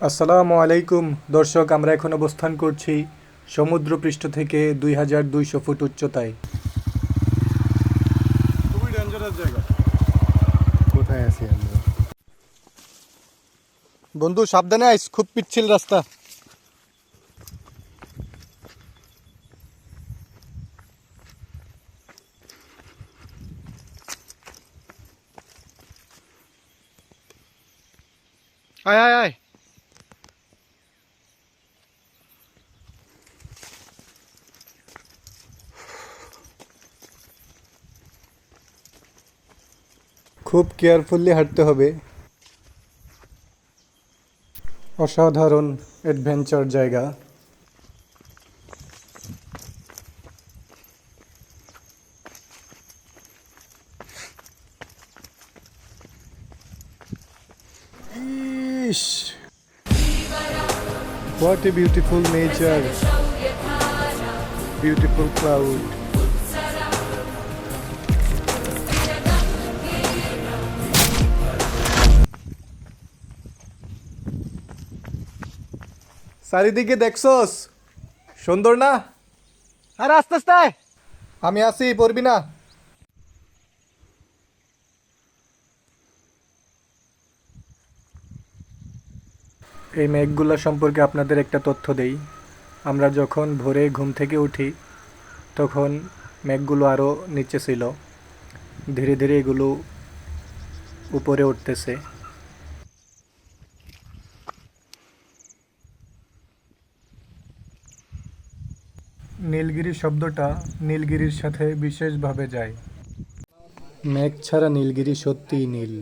আসসালামু আলাইকুম দর্শক, আমরা এখন অবস্থান করছি সমুদ্রপৃষ্ঠ থেকে 2200 ফুট উচ্চতায়। খুবই ডেঞ্জারাস জায়গা। কোথায় আছি আমরা? বন্ধু সাবধানে আইস, খুব পিচ্ছিল রাস্তা। আয় আয় আয়। খুব কেয়ারফুলি হাঁটতে হবে। অসাধারণ অ্যাডভেঞ্চার জায়গা। ইস, what a beautiful nature, beautiful cloud. চারিদিকে দেখছস, সুন্দর না? আরে আস্তে আস্তে আয়। আমি আছি, পড়বি না। এই মেঘগুলো সম্পর্কে আপনাদের একটা তথ্য দেই। আমরা যখন ভোরে ঘুম থেকে উঠি তখন মেঘগুলো আরও নিচে ছিল, ধীরে ধীরে এগুলো উপরে উঠতেছে। নীলগিরি শব্দটা নীলগিরির সাথে বিশেষভাবে যায়। মেঘ ছাড়া নীলগিরি সত্যিই নীল।